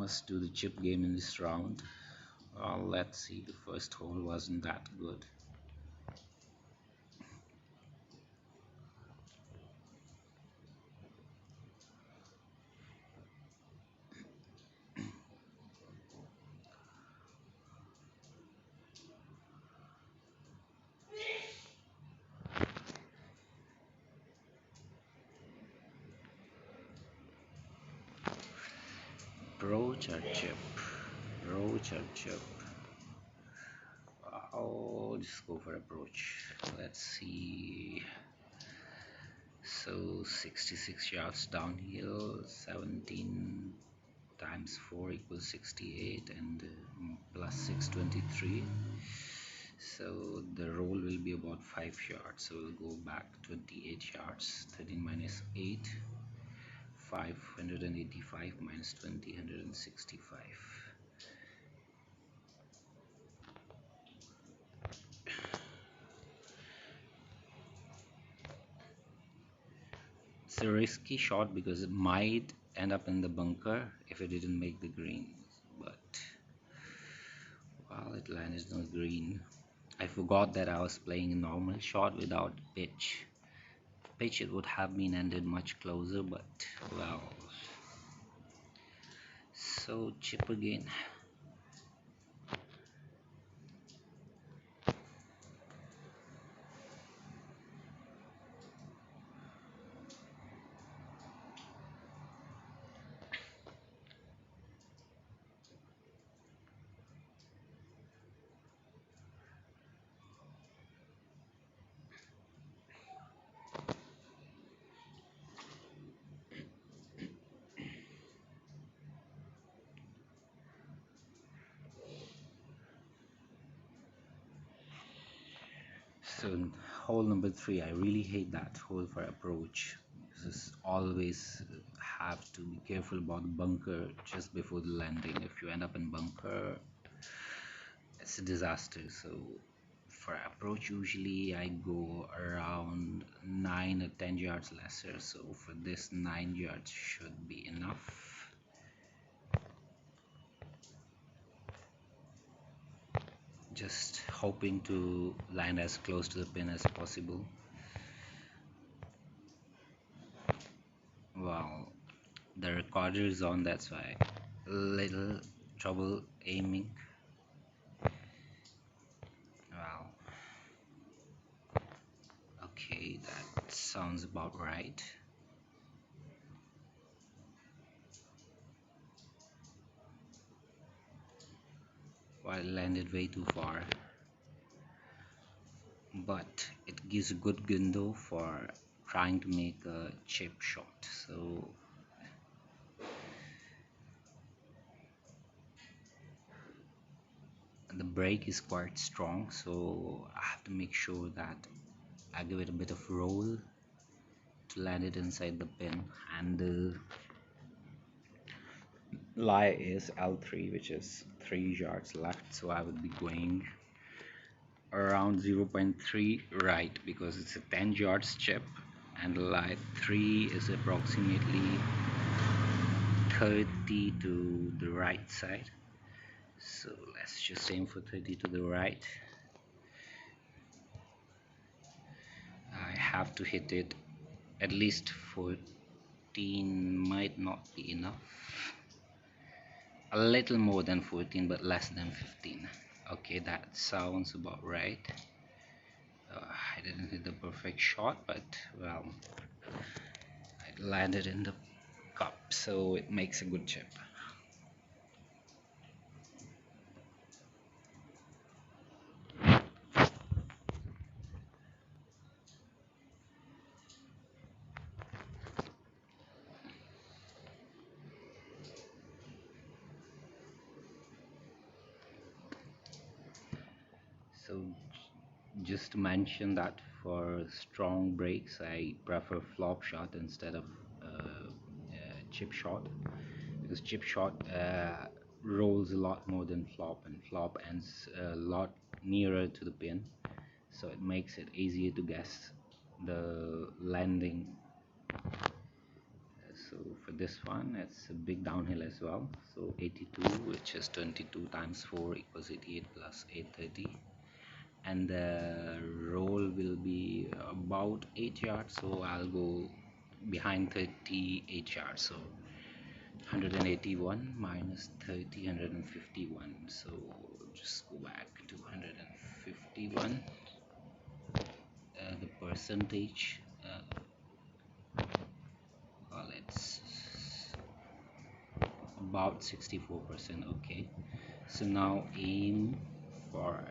must do the chip game in this round. Well, let's see. The first hole wasn't that good. Approach or chip? Approach or chip? I'll just go for approach. Let's see. So 66 yards downhill, 17 times 4 equals 68, and plus 623. So the roll will be about 5 yards. So we'll go back 28 yards. 13 minus 8, 585 minus 20, 165. It's a risky shot because it might end up in the bunker if it didn't make the green, but well, it landed on the green. I forgot that I was playing a normal shot without pitch. Pitch, it would have been ended much closer, but well. So chip again. So hole number 3, I really hate that hole for approach. Just always have to be careful about the bunker just before the landing. If you end up in bunker, it's a disaster. So for approach, usually I go around 9 or 10 yards lesser. So for this, 9 yards should be enough. Just hoping to land as close to the pin as possible. Well, the recorder is on, that's why a little trouble aiming. Well, okay, that sounds about right. Well, it landed way too far, but it gives a good window for trying to make a chip shot. So the brake is quite strong, so I have to make sure that I give it a bit of roll to land it inside the pin. And the lie is L3, which is 3 yards left, so I would be going around 0.3 right, because it's a 10 yards chip, and lie 3 is approximately 30 to the right side. So let's just aim for 30 to the right. I have to hit it at least 14, might not be enough. A little more than 14, but less than 15. Okay, that sounds about right. I didn't hit the perfect shot, but well, I landed in the cup, so it makes a good chip. So just to mention that for strong breaks, I prefer flop shot instead of chip shot, because chip shot rolls a lot more than flop, and flop ends a lot nearer to the pin, so it makes it easier to guess the landing. So for this one, it's a big downhill as well. So 82, which is 22 times 4 equals 88 plus 830. And the roll will be about 8 yards. So I'll go behind 38 yards. So 181 minus 30, 151. So just go back to 151. The percentage, well, it's about 64%. Okay, so now aim for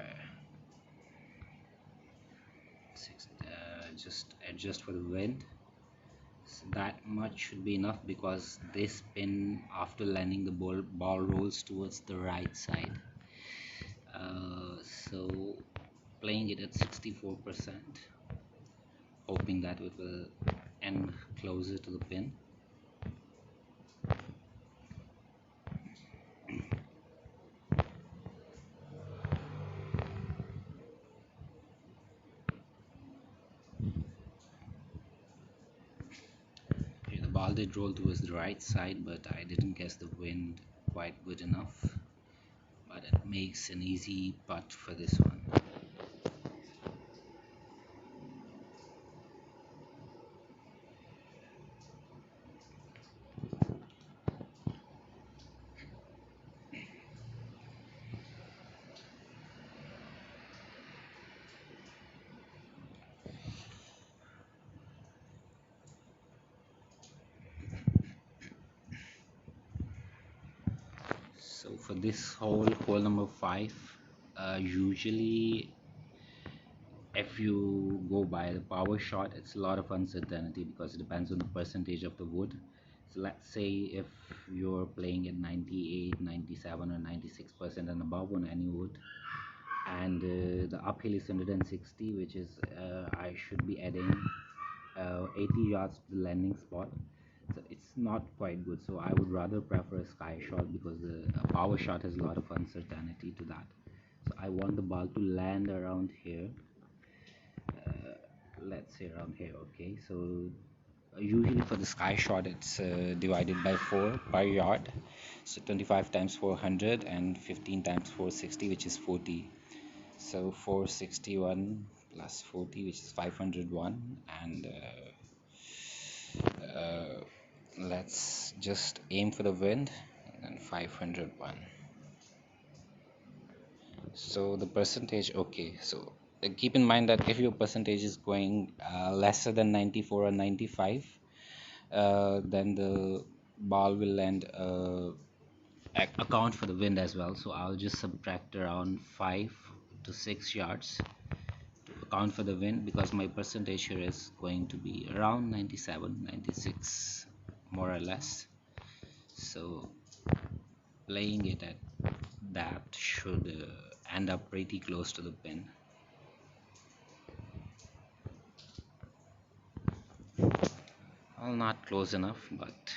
just adjust for the wind. So that much should be enough, because this pin after landing the ball rolls towards the right side. So playing it at 64%, hoping that it will end closer to the pin. The ball did roll towards the right side, but I didn't guess the wind quite good enough. But it makes an easy putt for this one. So for this hole number 5, usually if you go by the power shot, it's a lot of uncertainty because it depends on the percentage of the wood. So let's say if you're playing at 98, 97 or 96% and above on any wood, and the uphill is 160, which is I should be adding 80 yards to the landing spot. So it's not quite good, so I would rather prefer a sky shot, because the power shot has a lot of uncertainty to that. So I want the ball to land around here, let's say around here. Okay, so usually for the sky shot, it's divided by 4 per yard. So 25 times 400 and 15 times 460, which is 40. So 461 plus 40, which is 501. And let's just aim for the wind, and 501. So the percentage, okay, so keep in mind that if your percentage is going lesser than 94 or 95, then the ball will land account for the wind as well. So I'll just subtract around 5 to 6 yards to account for the wind, because my percentage here is going to be around 97, 96 more or less. So playing it at that should end up pretty close to the pin. Well, not close enough, but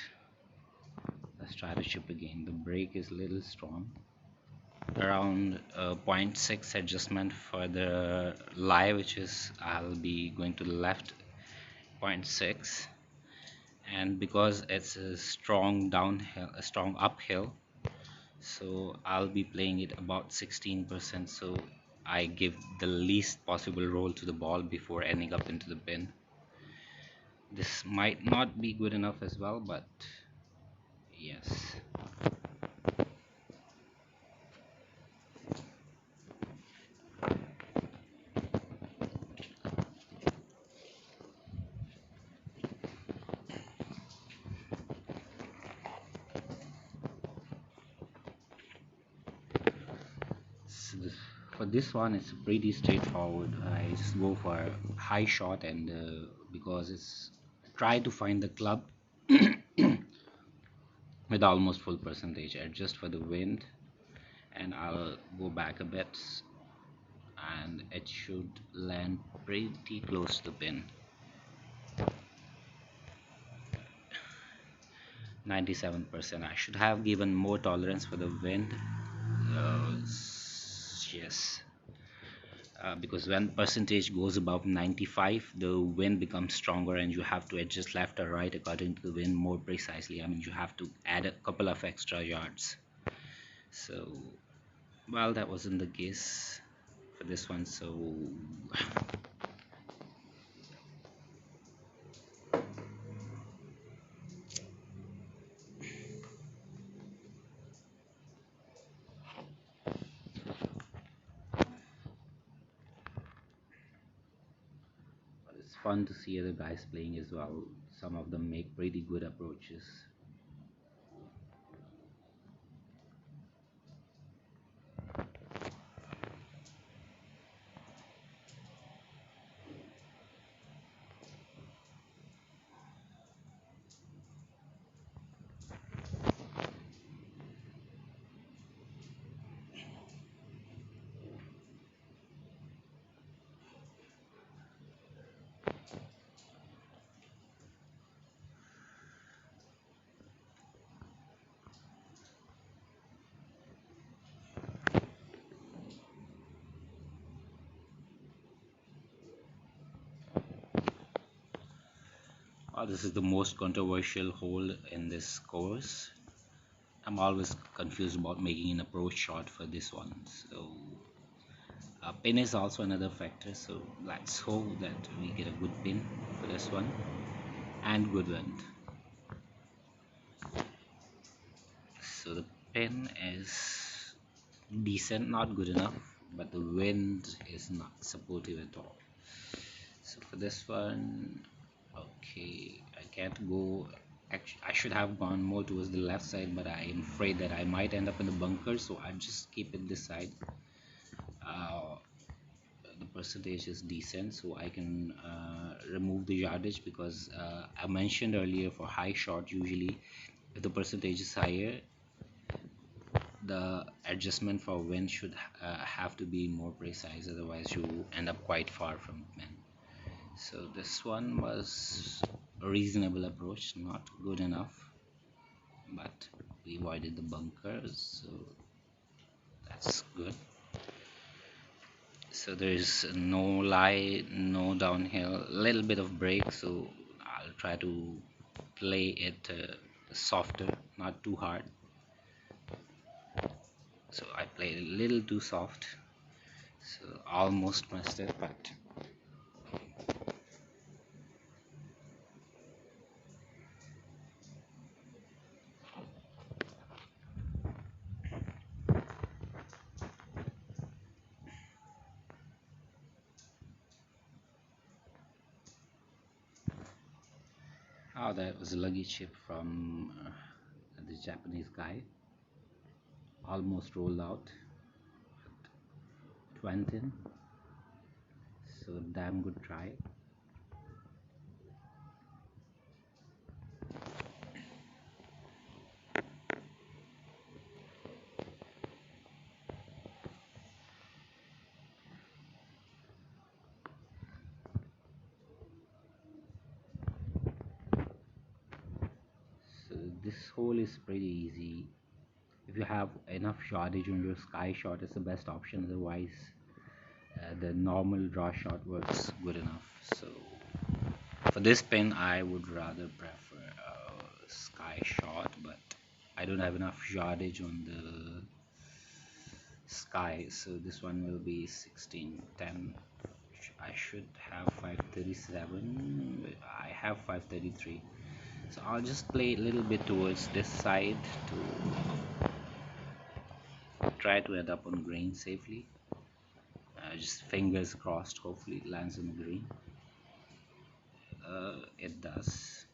let's try to chip again. The break is a little strong. Around 0.6 adjustment for the lie, which is I'll be going to the left, 0.6, and because it's a strong downhill, a strong uphill, so I'll be playing it about 16%. So I give the least possible roll to the ball before ending up into the pin. This might not be good enough as well, but yes. So for this one, it's pretty straightforward. I just go for a high shot, and because it's try to find the club with almost full percentage, adjust for the wind, and I'll go back a bit, and it should land pretty close to the pin. 97%. I should have given more tolerance for the wind. Yes. because when percentage goes above 95, the wind becomes stronger and you have to adjust left or right according to the wind more precisely. I mean, you have to add a couple of extra yards. So, well, that wasn't the case for this one. So, it's fun to see other guys playing as well. Some of them make pretty good approaches. This is the most controversial hole in this course. I'm always confused about making an approach shot for this one. So, pin is also another factor. So, let's hope that we get a good pin for this one and good wind. So, the pin is decent, not good enough, but the wind is not supportive at all. So, for this one, okay, I can't go. Actually, I should have gone more towards the left side, but I am afraid that I might end up in the bunker, so I'll just keep it this side. Uh, the percentage is decent, so I can remove the yardage because I mentioned earlier for high shot, usually if the percentage is higher, the adjustment for wind should have to be more precise, otherwise you end up quite far from the pin. So this one was a reasonable approach, not good enough, but we avoided the bunkers, so that's good. So there is no lie, no downhill, a little bit of break, so I'll try to play it softer, not too hard. So I played a little too soft, so almost missed it, but oh, that was a lucky chip from the Japanese guy. Almost rolled out. Twentin. So damn good try. So this hole is pretty easy. If you have enough yardage on your sky shot, it's the best option. Otherwise, the normal draw shot works good enough. So for this pin, I would rather prefer a sky shot, but I don't have enough yardage on the sky, so this one will be 1610. I should have 537, but I have 533, so I'll just play a little bit towards this side to try to end up on green safely. Just fingers crossed, hopefully it lands on the green. It does.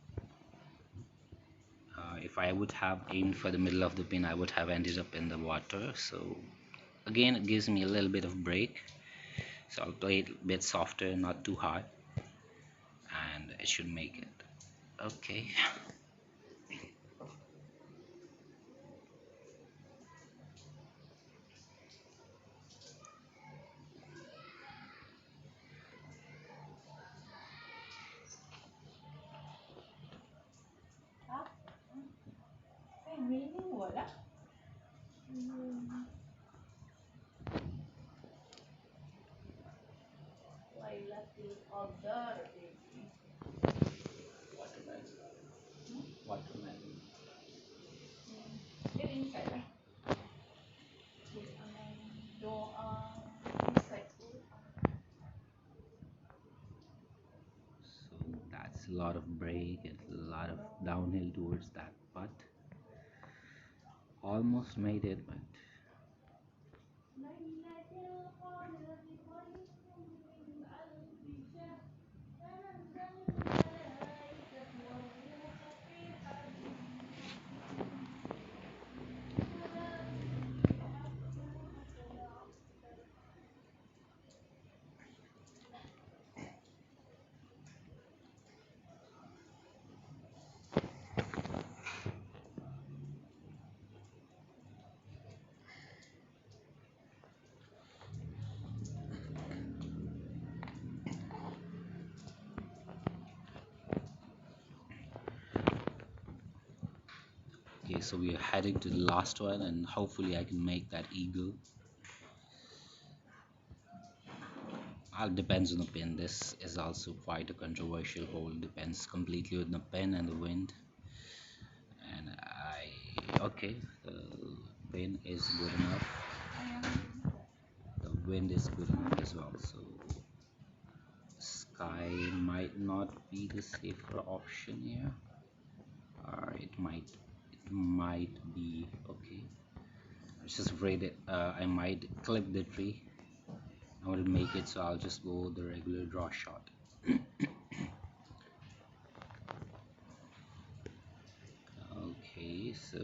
If I would have aimed for the middle of the pin, I would have ended up in the water. So again, it gives me a little bit of break, so I'll play it a bit softer, not too hard, and it should make it. Okay. lot of break and a lot of downhill towards that putt. Almost made it, but okay. So we are heading to the last one, and hopefully I can make that eagle. Depends on the pin. This is also quite a controversial hole. Depends completely on the pin and the wind. And okay, the pin is good enough. The wind is good enough as well. So sky might not be the safer option here, or it might be okay. I'm just afraid that I might clip the tree. I want to make it, so I'll just go the regular draw shot. Okay, so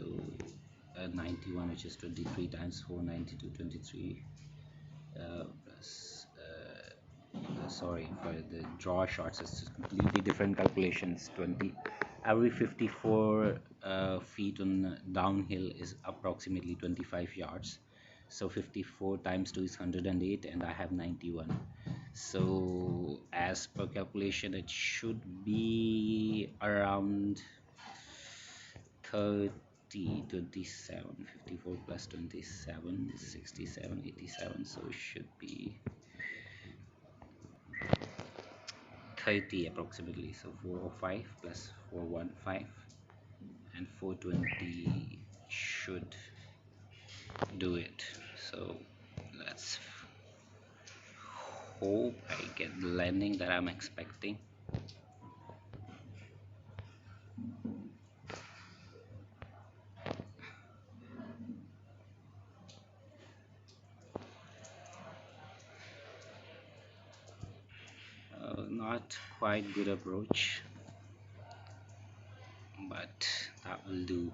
91, which is 23 times 4, 92, 23 plus sorry for the draw shots, it's just completely different calculations. 20 every 54 feet on downhill is approximately 25 yards, so 54 times 2 is 108 and I have 91. So as per calculation it should be around 30, 27, 54 plus 27 is 67, 87, so it should be 30 approximately. So 405 plus 415 and 420 should do it. So let's hope I get the landing that I'm expecting. Not quite good approach, but that will do.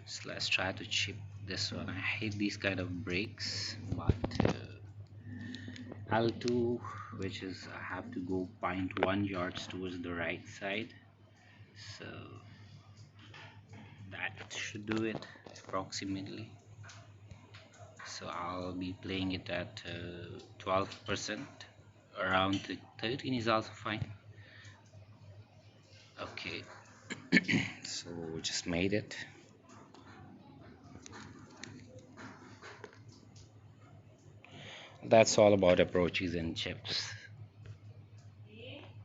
So let's try to chip this one. I hate these kind of breaks, but L2, which is I have to go 0.1 yards towards the right side, so that should do it approximately. So I'll be playing it at 12%. Around 13 is also fine. Okay, so just made it. That's all about approaches and chips.